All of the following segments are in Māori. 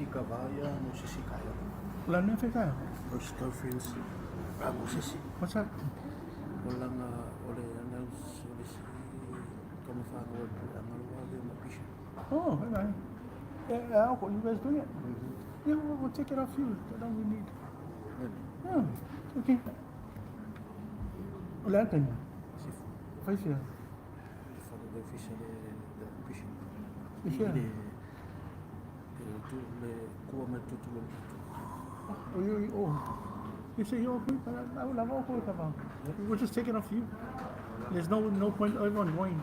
fica vaia, não sei se cai. Wala na fica. Os girlfriends, não sei se. What's that? Wala nga, ole si, como fala, ang maluwag yung mapisya. Oh, okay. Yeah, alcohol, you guys doing it? Yeah, we'll take it off you. I don't really need. Yeah, okay. Wala ka niya. Si Faz siya. fala da ficha da pisha. Pisha? Tu le kuwa me tutu le tutu. Oh. You say you're okay, but I will have alcohol ka ba? We'll just take it off you. There's no point everyone going.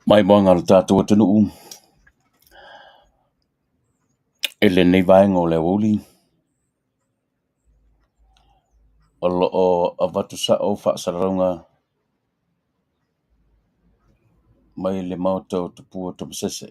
Mai moanga o tātou atunu ele nei vaenga o le uli. O loo avatu sa o Faasalalauga mai le mautau tupua tamasese.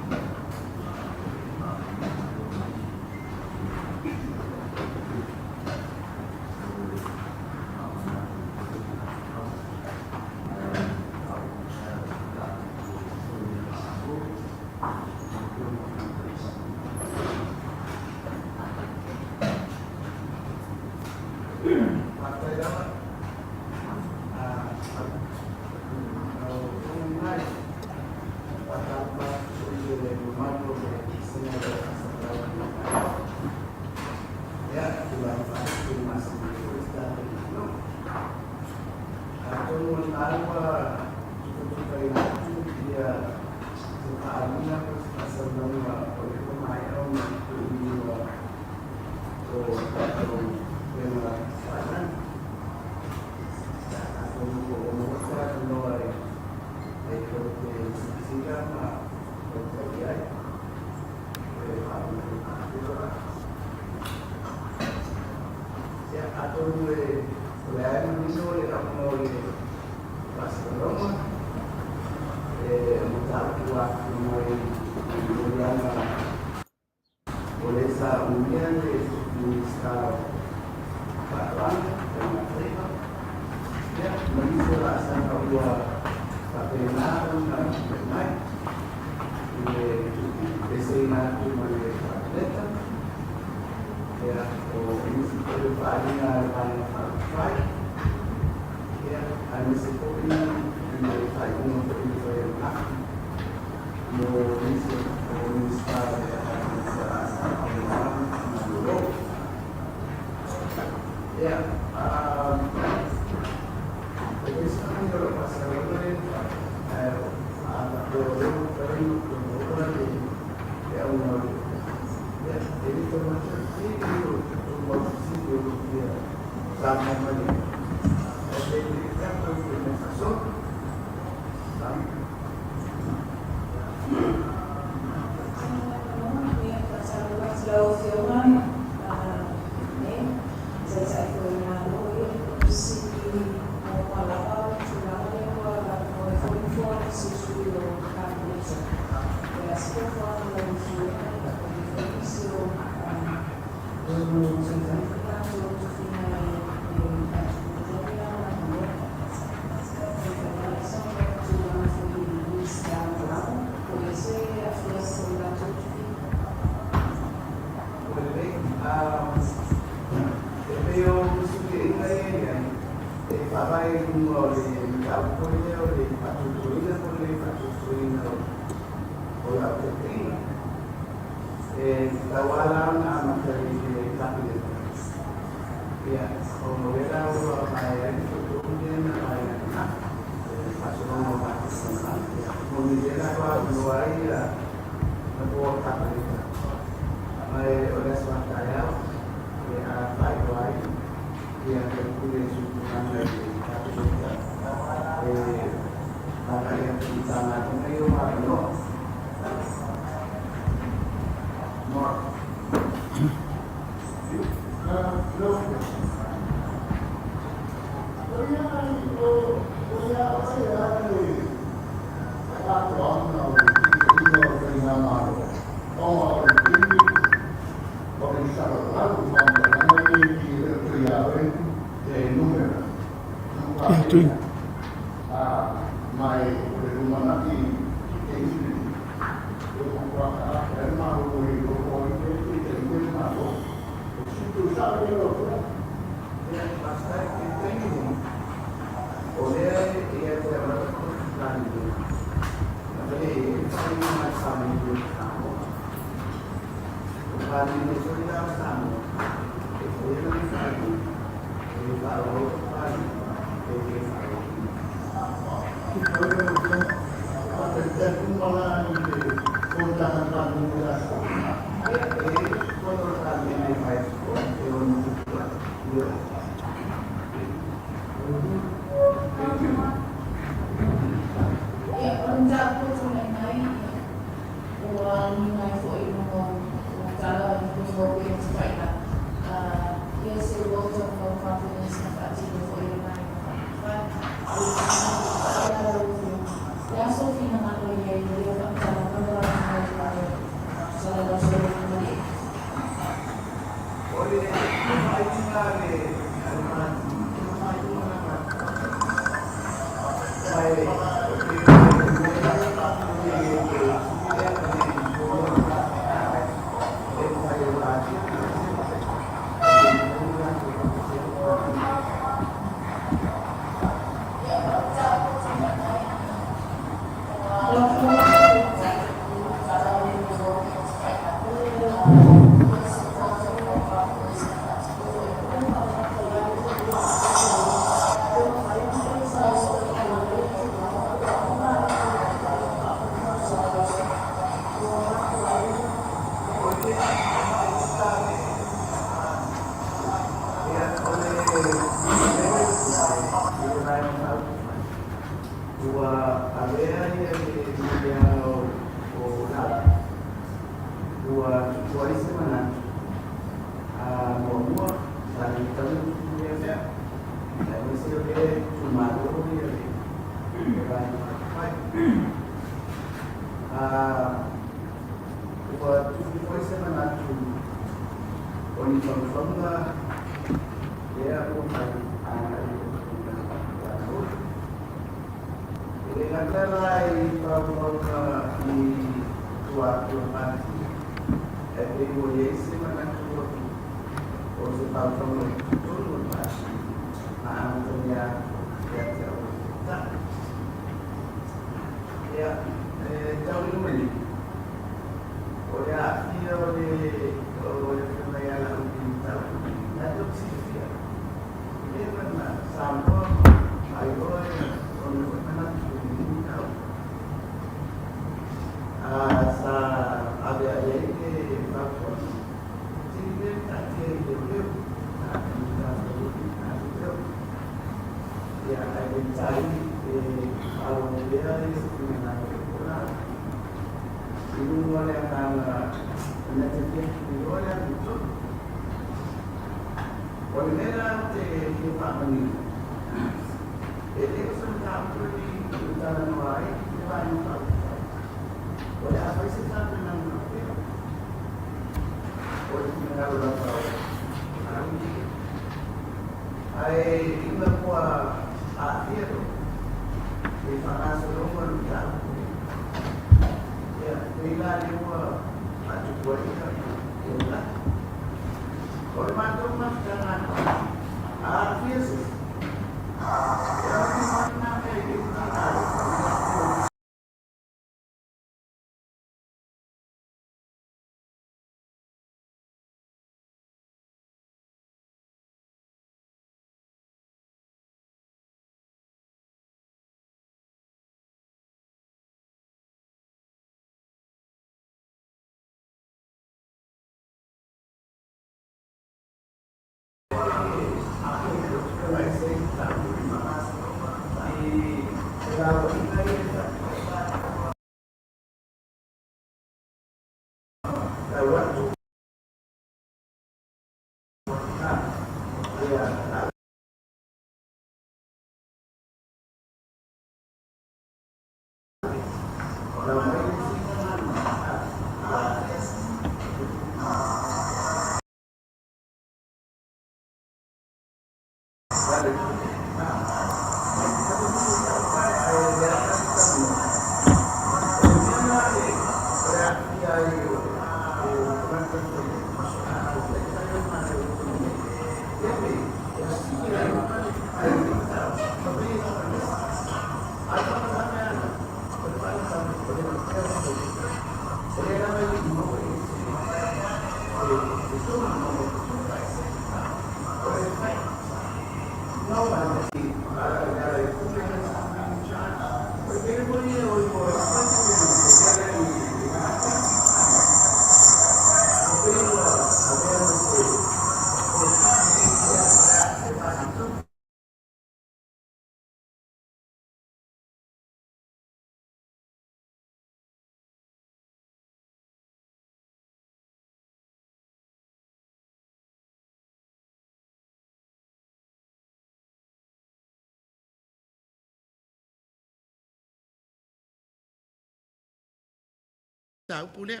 Tau pulea.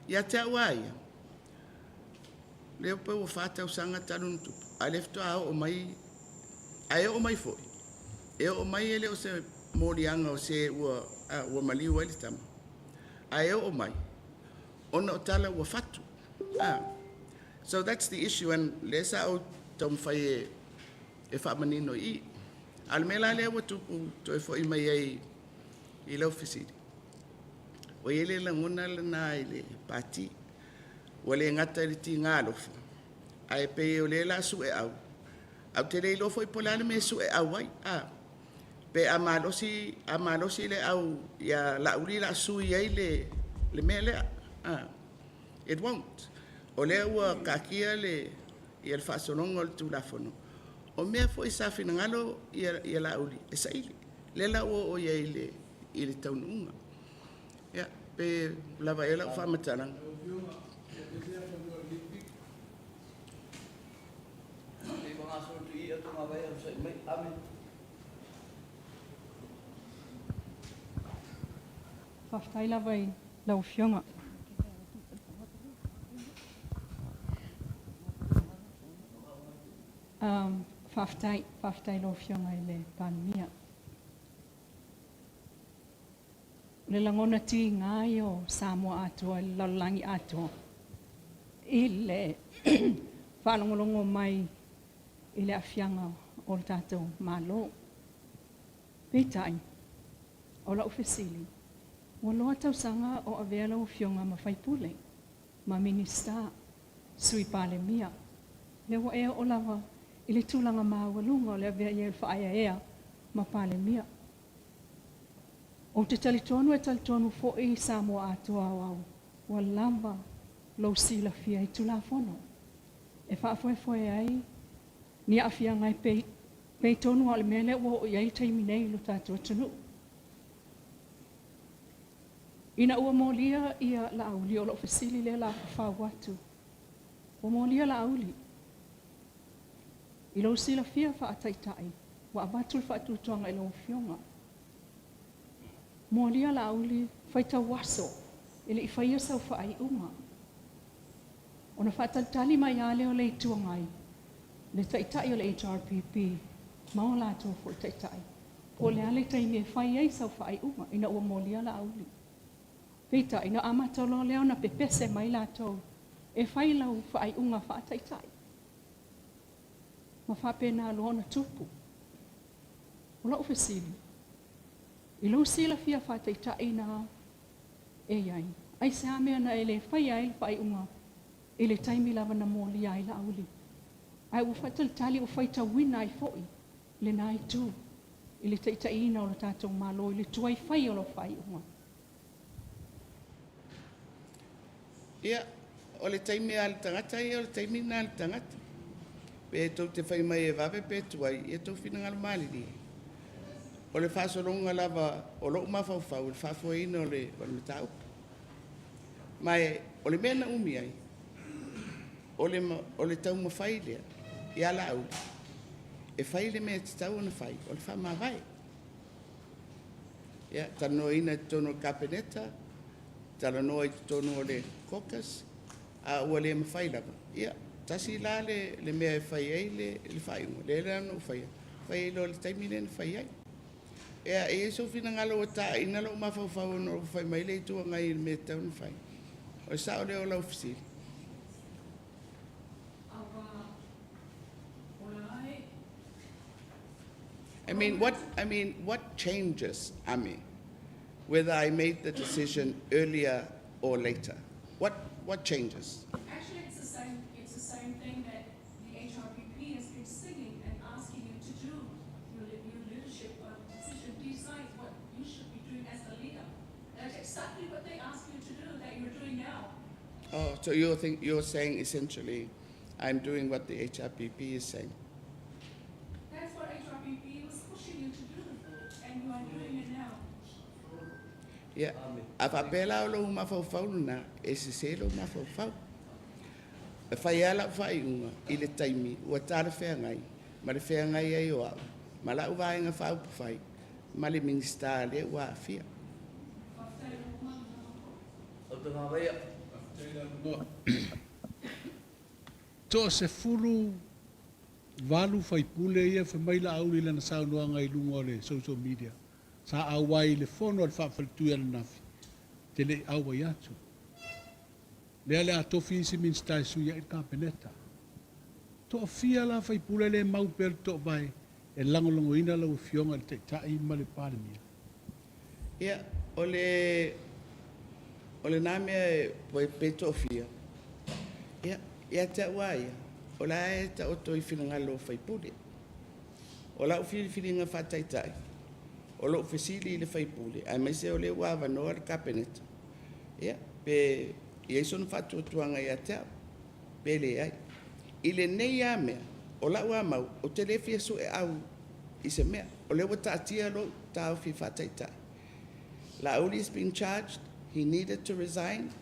Ia te awai. Leo pe o whātau sanga tarun tupu. A lefto a o mai. A o mai foi. E o mai ele o se morianga o se ua maliu ele tama. A o mai. Ona o tala ua fatu. So that's the issue. And lesa o tom whai e whamanino I. Almela lea wa tupu to e foi mai ai I lau fisiri. O ele la ngona la na ele pati. O le ngata le ti ngalofa. Ai pe o le la su e au. Au te le lofo I polane me su e au wai. Pe amalosi le au ya la uri la su I le me le. It won't. O le ua kakia le I el fasolongo le tulafono. O mea fo I safina ngalo I la uri. E saili. Le la o ia I le taununga. Ya, pe lava ela fa matarang. Whaftai lava I lau Fionga. Whaftai lau Fionga I le Palemia. Le langona ti ngai o Samoa atua, le lalangi atua. I le whalongolongo mai I le Afioga o le tātou Malo. Peitai, o la ufesili. Wa loa tausanga o avea lau Fionga ma whaipule, ma minista, sui Palemia. Le wa ea o lava I le tūlanga mawalunga o le avea ia il whaaya ea ma Palemia. O te talitonu e talitonu fo I Samoa atua au, wa lava lau sila fia I tulafono. E whaafoe ai, ni afia ngai pei tonu o le mele o iai taiminei lo tātua tunu. Ina ua molia ia la auli o lo fasili le la whawatu. O molia la auli. I lo sila fia whaataitai, wa abatul whaatutonga I lo Fionga. Molia la uli faita waso ile ifaia sau fai uma. Ona whatatali mai ale o le tuangai. Le taitai o le HRPP. Mao la to fo taitai. Po le ale tai me fai ai sau fai uma ina ua molia la uli. Peita ina amatolo le ona pepese mai la to. E fai lau fai unga fa taitai. Ma fa pena lo ona tupu. Ola ofesili. Ilo sila fia fa taitai na e ai. Ai se ame ana ele fai ai fai unga. Ele taimi lava na moli ai la auli. Ai u fatal tali u faita wina ai foi. Le nai tu. Ele taitai ina o le tātou malo. Ele tuai fai o lo fai unga. Ia, o le taimi al tangata ia, o le taimi na al tangata. Pe tau te fai mai e vape pe tuai, ia tau fina ngal mali ni. O le whaasolonga lava, o lo mawhauwhau, le whaafoina o le matau. Mai, o le mena umi ai. O le tau mawhai lea, ia la au. E whai le mea te tau ana whai, o le wha mawai. Ia, tano ina tono kapeneta, tala noa i tono o le kokas, a ua le mawhai lava. Ia, tasi la le mea e whai ai le whai unga, le rea no whai. Whai lo le taimine na whai ai. Ia, e so fina ngalo o ta, ina lo mawhauwhau no whai mai le tua ngai le mea tau na whai. O sa o le o lau fisili. I mean, what changes, Amy, whether I made the decision earlier or later? What changes? Actually, it's the same thing that the HRPP has been singing and asking you to do. Your leadership position decides what you should be doing as a leader. That's exactly what they ask you to do that you're doing now. Oh, so you're saying essentially, I'm doing what the HRPP is saying. That's what HRPP was pushing you to do, and you are doing it now. Yeah. Apa pela o lo mawhauwhau na, e se se lo mawhauwhau. E whai ala whai unga, i le taimi, ua tāra whea ngai, ma le whea ngai ai o au, ma la uwa inga whau pawhai, ma le minister le ua awhia. To se fulu valu fai pule ia fa mai la auli lana saunua ngai lunga o le social media. Sa awai le fono al whawhalitu ia na nafi. Te le awai atu. Lea le atofi isi minstai suia i kapeneta. To fia la fai pule le mau per to vai e langolongo ina lau fionga le teitai ma le Palemia. Ia, o le nāmea e peto fia. Ia te awaia, o la e ta oto I whingalo whai pule. O la uwhiri whiringa whataitai. O lo ufesili I le whai pule. Ai mai se o le wawa noa le kapeneta. Ia, pe ia sonu whatu tuanga ia te au. Pe le ai. I le nei a mea, o la ua mau, o te le fia su e au I se mea. O le wata atia lo tau fi whataitai. La Uli has been charged. He needed to resign.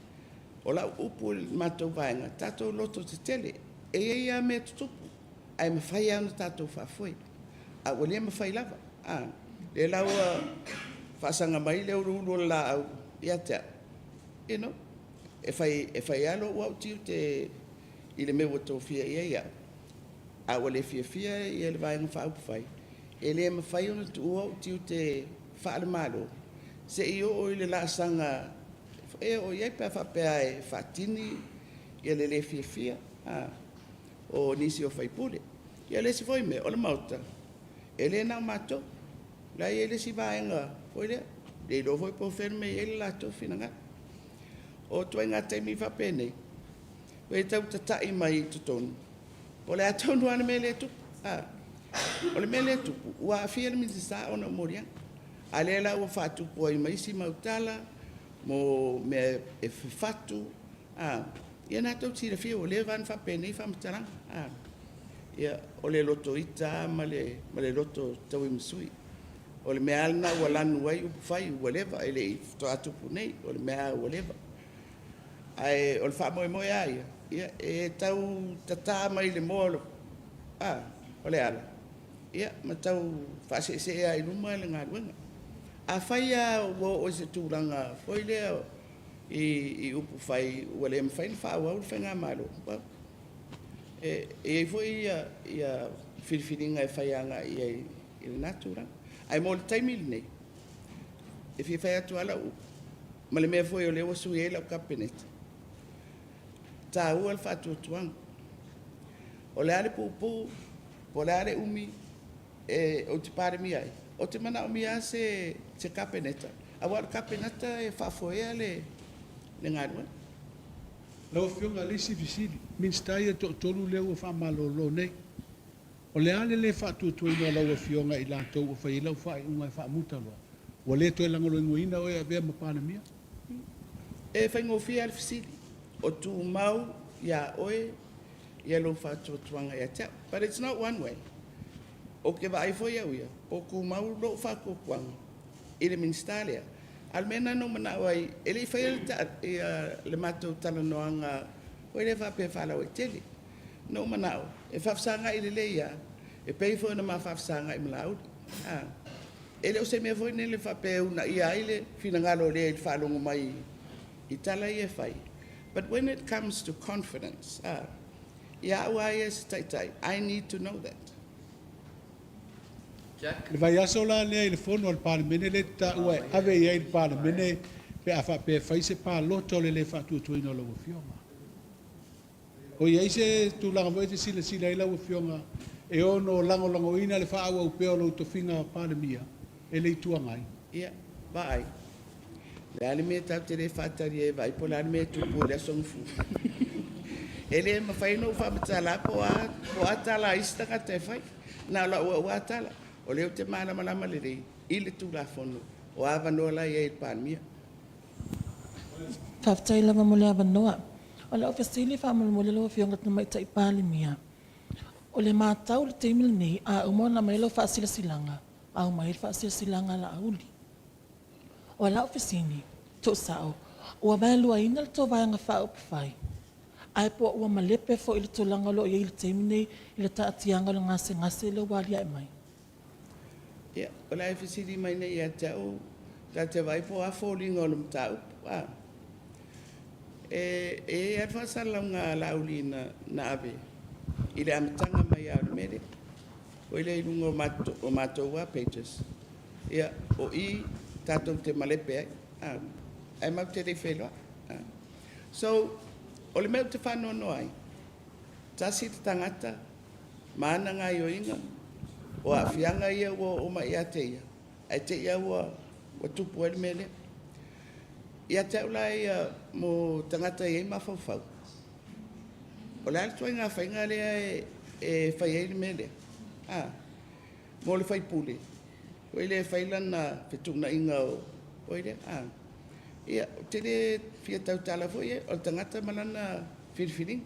O la upu matou vaenga, tatou loto te tele, e ia mea tutupu, ai mawhai au na tatou whawhoi. A wale mawhai lava. Le laua whaasanga mai leo rulu la au, ia te, you know, e whai alo wau tiu te, I le mewa tō fia ia ia. A wale fia ia le vaenga whaupu e le mawhai ona tu wau tiu te whaale malo, se I o I le la sanga, e o iai pia whapea e whatini, ia le le fia, o nisi o whaipule. Ia le si foi me, o le mauta. E le nao mato, la ia le si vaenga, foi lea. Le do foi po ferme, ia le lato finanga. O tua inga teimi whapea nei. Wei tau tatai mai tutonu. O le atonu ana me le tupu. O le me le tupu, ua afia le minisa ona moriang. A le la ua whatupu ai maisi mautala, mo me e fatu ia na tau tira fia o le van fa pene fa mtarang ia o le loto ita ma le loto tau imsui o le mea na wala nuai u fai whatever ele to atu punei o le mea whatever ai o le fa mo ia e tau tata mai le mo o le ala ia ma tau fa se ai luma le ngaruenga A whaia wo o se tūranga, foi lea i upu whai, wale me whai na whaua ul whainga malo. E foi ia whiriwhiringa e whaianga i le nātūranga. Ai mo le taimili nei. E whi whai atu ala u. Ma le mea foi o leo sui e lau kapeneta. Tā ua le whātua tuanga. O le ale pupu, o le ale umi, o te Palemia ai. O te mana umi a se kapeneta. A wale kapeneta e whaafoea le ngarua. Lau Afioga lisi visili, minstai e tolu leo fa malolo nei. O le ale le whaatuatuina lau Afioga i lātou o whai lau whai unga e whaamuta loa. O le toi langolo ingoina o e avea ma Palemia. E whai ngofia al fisili. O tu mau ia oe, ia lo whaatuatuanga ia tea. But it's not one way. O ke vai foi au ia. O ku mau lo whaakokuanga. I le ministalia. Almena no mana wai ele fail ta le mato talanoanga o le fa pe fa la o tele no mana e fa sanga ile le ya e pe fo na ma fa sanga i mlau ele o se me foi nele fa pe una ia ile fina ngalo le fa lo mai itala ia fai. But when it comes to confidence ya why is tai I need to know that. Le vai aso la le le fono al Palemene le ta ua ave ia il Palemene pe a fa pe fai se pa loto le whaatuatuina lau Afioga. O ia se tu langa mo te sila lau Afioga e ono lango ina le whaaua upeo lau tofinga Palemia e le ituangai. Ia, vai. Le ale me tau te le whaatari e vai po le ale me tupu le songfu. Ele ma fai no whamatala po a tala istaka te fai. Na la ua tala. O leo te malama le rei, i le tūla whono, o awanoa e il Palemia. Whaftai lava mo le awanoa. O le ofesili whaamala mo le loa Afioga Tamaitai Palemia. O le mātau le teimili nei, a umona mai lo whaasila silanga, a umai whaasila silanga la auli. O la ofesini, tō sao, ua mai lua ina le tō vaianga whaupu whai. Ai po ua malepe fo i le tōlanga lo i le teimili nei, i le taatianga lo ngase le walia e mai. Ia, o la FCD mai nei ia tau, ta te vai po a fōlinga o le mtau. E ar Faasalalauga lauli na ave, i le amatanga mai a le mere, o i le ilunga o mātou a pages. Ia, o i tātou te malepe ai, ai mau te rei wheloa. So, o le meu te whanono ai, tasi te tangata, maana ngai o inga, o a whianga ia o mai a te ia. Ai te ia o tupu ele mele. Ia te ulai mo tangata ia ma fau. O le altua ngā whainga lea e whai ele mele. Mo le whai pule. O ele whailan na whetuna inga o ele. Ia, te le whia tau tala fo ia, o le tangata malana whiriwhiring.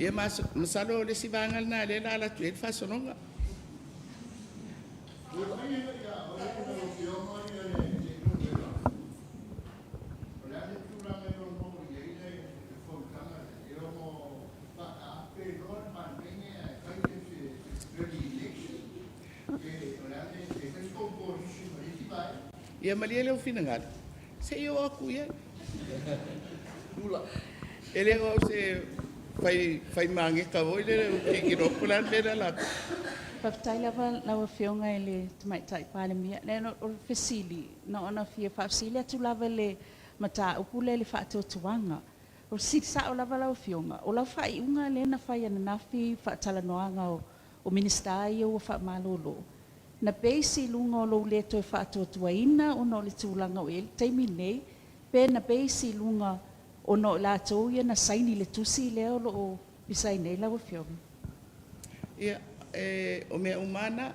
Ia masalo le sivangal na le la tu el fasononga. Ia malia le finangal. Se yo aku ia. Ele o se fai mange ka voi le ki ro plan le la. Whaftai lava lau Afioga e le Tamaitai Palemia. Le no o fesili, no ona fia whaafsili atu lava le mata upule le whaatotuanga. O siti sa o lava lau Afioga. O lau whai unga le na whai ananafi whaatalanoanga o ministai o whaamalolo. Na beisi lunga o lo le toi whaatotuaina o no le tūlanga o ele teimi nei. Pe na beisi lunga o no la tau ia na saini le tusi leo lo o bisai nei lau Afioga. Ia, o mea umana,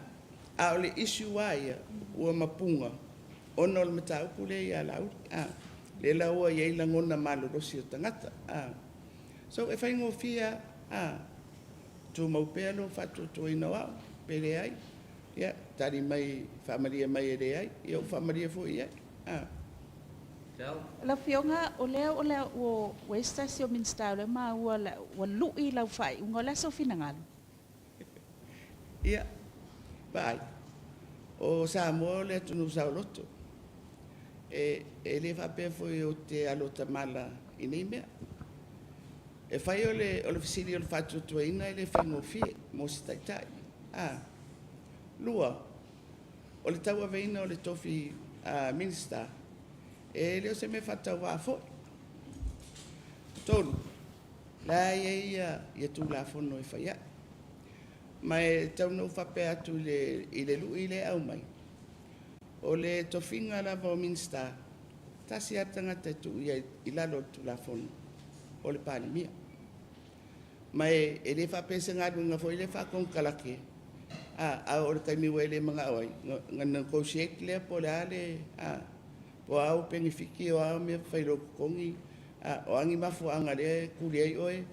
a o le isu aia ua mapunga. Ono le matau pule ia lau. Le laua iei langona malo rosi o tangata. So e whaingo fia Tu mau pea lo whatutua ina wau, pere ai. Ia, tari mai, whamaria mai ere ai, ia whamaria fo i ai. La Afioga o lea o Westasi o Minster le ma ua lui lau fai unga la so finangalo. Ia, vai. O Samoa le tunu sauloto. E le whapea foi o te alota mala i nei mea. E whai o le fisiri o le whatutua ina e le whaingo fie, mo si taitai. Lua, o le tau aveina o le tofi Minster, e leo se me whatau wā fo. Tonu, la ia tu la fono e whaia. Mai tau no whapea atu i le lu i le au mai. O le tofinga lava o Minster, tasi atanga te tu i lalo tu la fono o le Palemia. Mai e le whapea se ngā runga fo i le whakongkalake. O le kaimiwa e le mga awai. Ngana kousiek lea po le ale, po au pengifiki o au mea whairo kukongi, o angi mafu anga le kuriei oe,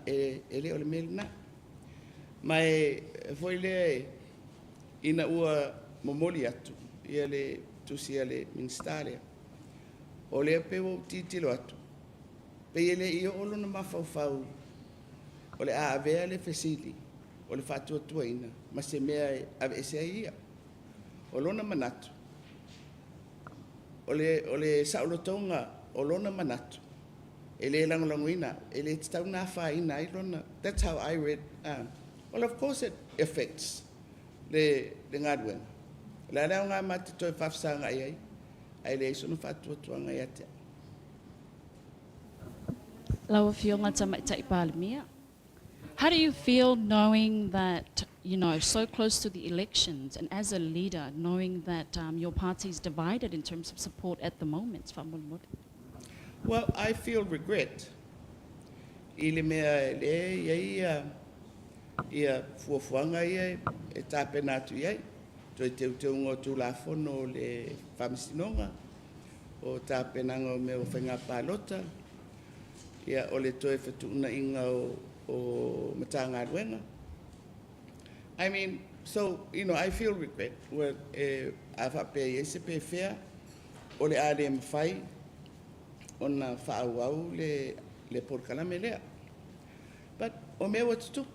e le o le melina. Mai foi le ina ua momoli atu, ia le tusia le Minster. O le peo titilo atu. Pe ele i olo na mafau o le avea le fesili, o le whatuatua ina, ma se mea ave ese ia. O lona manatu. O le saulotonga, o lona manatu. Ele langolango ina, ele tau na wha ina i lona. That's how I read. Well, of course it affects le ngadwen. La rao ngā mati toi whafsanga ai ai le iso no whatuatua ngai atea. Lau Afioga Tamaitai Palemia. How do you feel knowing that, so close to the elections and as a leader, knowing that your party is divided in terms of support at the moment? Well, I feel regret. Ile mea le ia fuafuanga ia e tape natu ia. Toi te ungo tu la fono le whamisinonga o tape nanga me o whenga pālota. Ia o le toi whetuna inga o matanga ruenga. I mean, so, I feel regret. Well, a whape ese pe whea o le ade mwhai o na whaauau le porkalame lea. But o mea watutupu,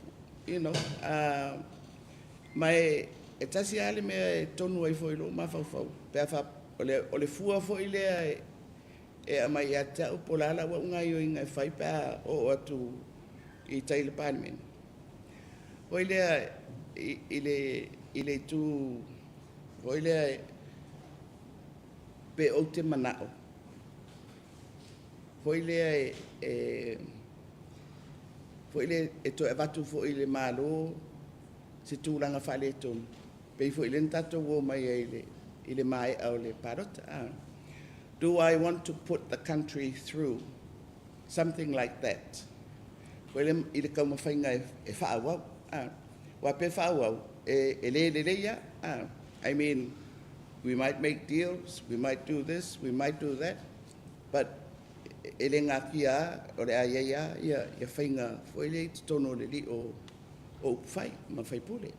mai e tasi ale mea tonu ai fo ilo mawhauwhau. Pea o le fua fo i lea e amai a te au polala wa unga i o inga e whai pea o atu i taile Palemia. O i lea i le tu o i lea pe o te manao. O i lea e to e watu fo i le Malo se tūranga whale tonu. Pei fo i le ntato wo mai i le mai au le parota. Do I want to put the country through something like that? Well, I le kauma whainga e whaawau. Wa pe whaawau e le ia. I mean, we might make deals, we might do this, we might do that, but e le ngā kia o le ia whainga fo i le tono le li o whai, ma whai pule.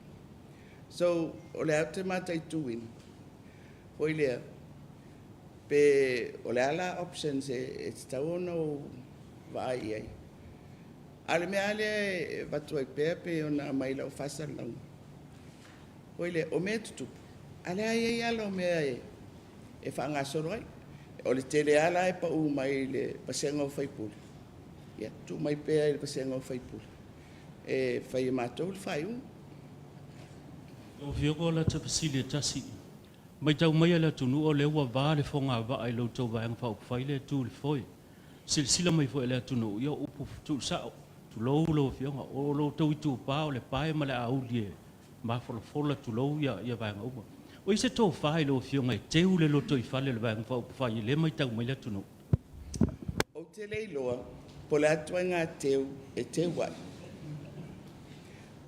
So, o le au te mātai tuin, fo i lea, pe o le ala options e tau ono vai ai. Ale mea ale watu ai pēr pe o na maila o Faasalalauga. Fo i lea, o mea tutupu. Ale ai ala o mea e whaangasoro ai. O le tele ala e pa u mai le pasenga o whaipule. Ia, tu mai pēr i le pasenga o whaipule. E whai e mātou le whai un. O Afioga la te pasile tasi. Mai tau mai ala tunu o le ua vā le whonga wa ai lau tau vāenga whau whai le tū le whoi. Sila mai fo ele tunu ia upu tū sao. Tu lou lo Afioga o lo tau i tū pā o le pae ma le aulie. Ma fola tu lou ia vāenga upa. O ise tō whai lo Afioga e teu le loto i whale le vāenga whau whai le mai tau mai le tunu. O te leiloa, po le atua ngā teu e teu wai.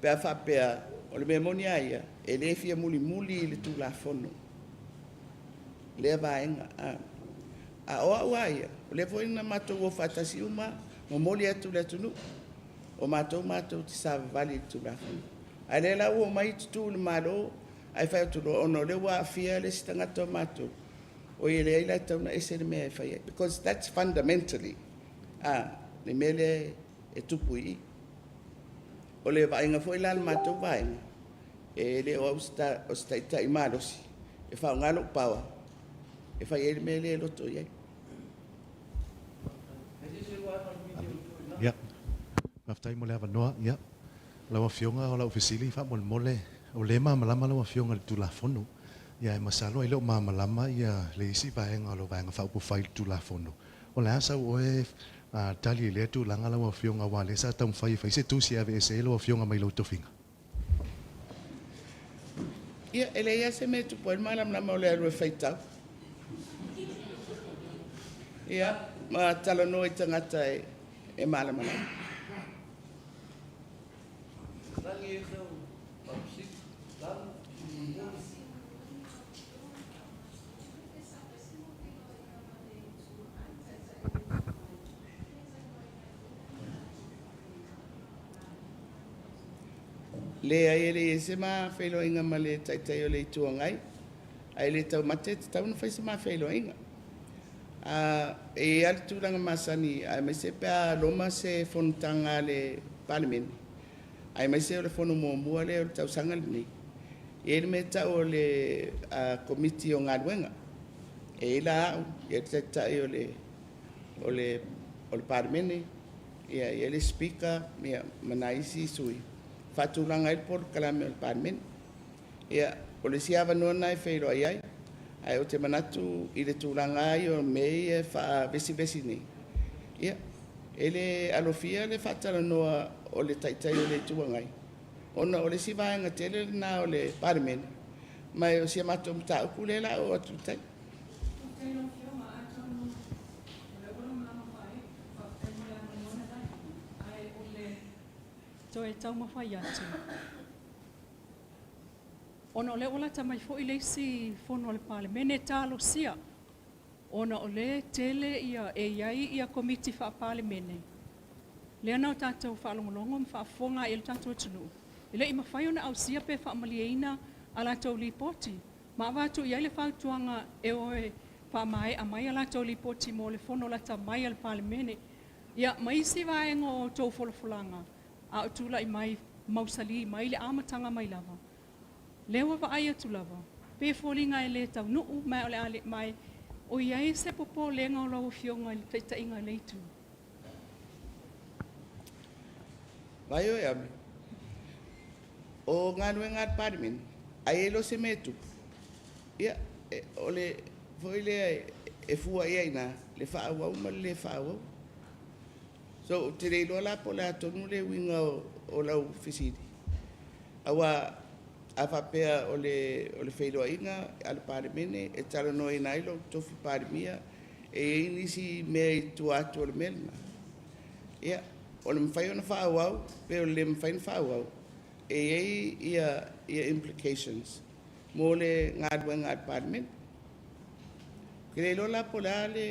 Pea whapea, o le mea moni aia, e le fia muli i le tū la fono. Lea vāenga. A oa ua ia, o le foina matou o whatasi uma, mo moli atu le tunu o mātou te sa vali tu la funu ai le la o mai tu le malo ai fai tu ono le wa fia le stanga to mātou o ile ile tau na ese le me fai because that's fundamentally le mele e tupui o le vainga foi la mātou vainga e le o sta i malosi e fa ngalo pawa e fai ele mele lo to ye ya maftai mo le avanoa ya la Afioga o la ofisili fa mo mole o le malama la Afioga tu la fono ya e masalo ile o malama ya le isi vaenga lo vaenga fa pu fai tu la fono o la sa o e tali le tu langa la Afioga wa le sa tam fai se tu si ave se lo Afioga mai lo to finga ia ele ia se me tu poe malam na mo le ro feita ia ma tala no tangata e malam na le ai ele se ma felo inga male tai o le tuangai ai le tau mate tau no fai se ma felo inga e al turanga masani ai me se pa loma se fontanga le Palemia ai me se le fono mo le tau sangal ni e me tau le committee o ngadwenga e la e tai o le Palemia e le speaker me manaisi sui fatulanga il por kalame al Palemia ia o le siava nona e feiro ai ai o te manatu i le tulanga ai o mei e fa vesi ni ia ele alofia le fatala noa o le taitai o le tuangai ona o le sivaenga tele na o le Palemia mai o sia mato mta ku le la o tutai Toi tau mawhai atu. Ona o le ola tamai fo i leisi fono le Palemia ne talo sia. Ona o le tele ia e iai ia komiti wha Palemia. Le ana o tātou whaalongolongo ma whaafonga i le tātou atunu. Ile i mawhai ona au sia pe whaamaliaina a lātou lipoti. Ma awatu iai le whautuanga e oe whaamai a mai a lātou lipoti mo le fono la tamai al Palemia. Ia maisi vaenga o tau folofulanga. A o tula i mai mausali mai le amatanga mai lava. Lewa wa ai atu lava. Pe folinga e le tau nuu mai o le ale mai o iai se popo lenga o lau Afioga i le taitainga le itu. vai o ame o nganu ngat Palemia ai lo se metu ia o le foi le e fua ia ina le fa wa uma le fa wa so te le lo la pola tonu le winga o la fisidi awa afa pe o le feilo inga al Palemia e tala no ina ilo to fi Palemia e inisi me tu atu le melna ia o le mawhai ona whaawau pe o le mawhai na whaawau e ia implications mo le ngadua ngad Palemia kire lo la pola le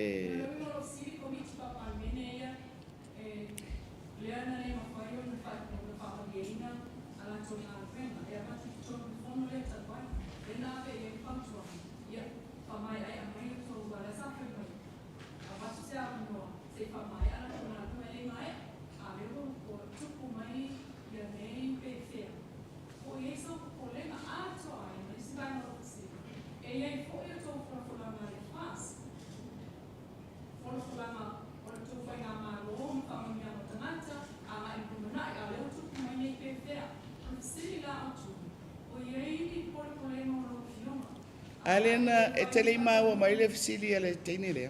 alena e tele mau mai le fisili ale tene le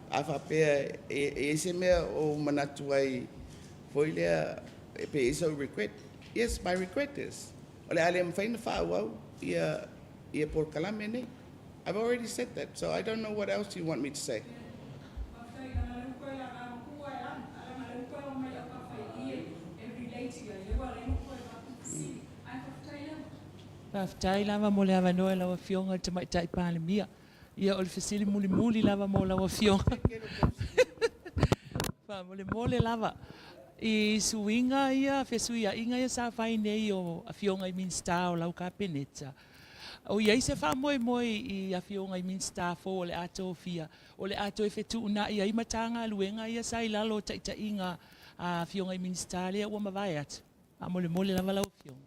afa pe e se me o manatu ai foi le pe so regret yes my regret is ole ale mfaina fa wa ia por kalamene I've already said that so I don't know what else you want me to say Paftai lava mo le avanoa la Afioga te mai tai Palemia. Ia o le fesili muli lava mo la Afioga. mole lava. I suinga ia, fesuia inga ia sa fai nei o Afioga i minsta o lau ka peneta. O iai se wha moe moe i Afioga i minsta fo o le ato fia. O le ato e fetu una ia i matanga luenga ia sa i lalo ta inga a Afioga i minsta lea ua mawai atu. A mole mole lava lau Afioga.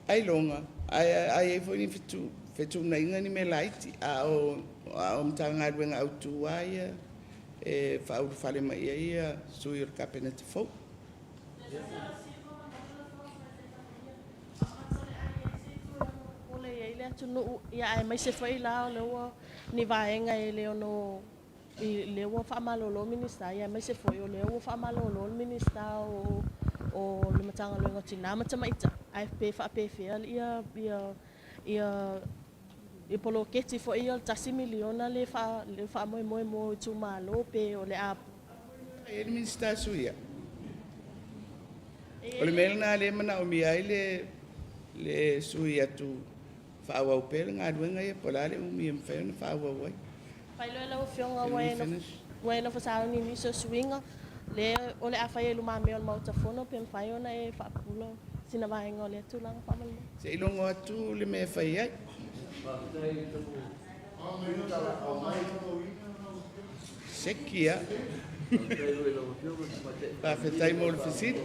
Ai longa, ai foi ni fetu na inga ni me laiti a o mtanga luenga au tuaia e whauru whare mai ia sui or kapeneta fo. Ole ia ile tunu ia ai mai se foi la o ni vaenga ele ono i le o fa malolo minista ia mai se foi o le o fa malolo minista o le matanga lo ngoti na Tamaitai AFP fa AFP ia e polo keti fo ia tasi miliona le fa mo tu Malo pe o le apu E minista suia. O le melna le Naomi ai le suia tu fa wa pel nga duenga ia polale umi mfen fa wa wai. Pai lo la Afioga bueno fa sa ni so swinga le o le afa ia luma me o mautafono pe fai ona e fa pulo sina vaenga le tu lang fa mal. Se ilongo atu le me fai ai. Sekia. Para fetai mo le fisito.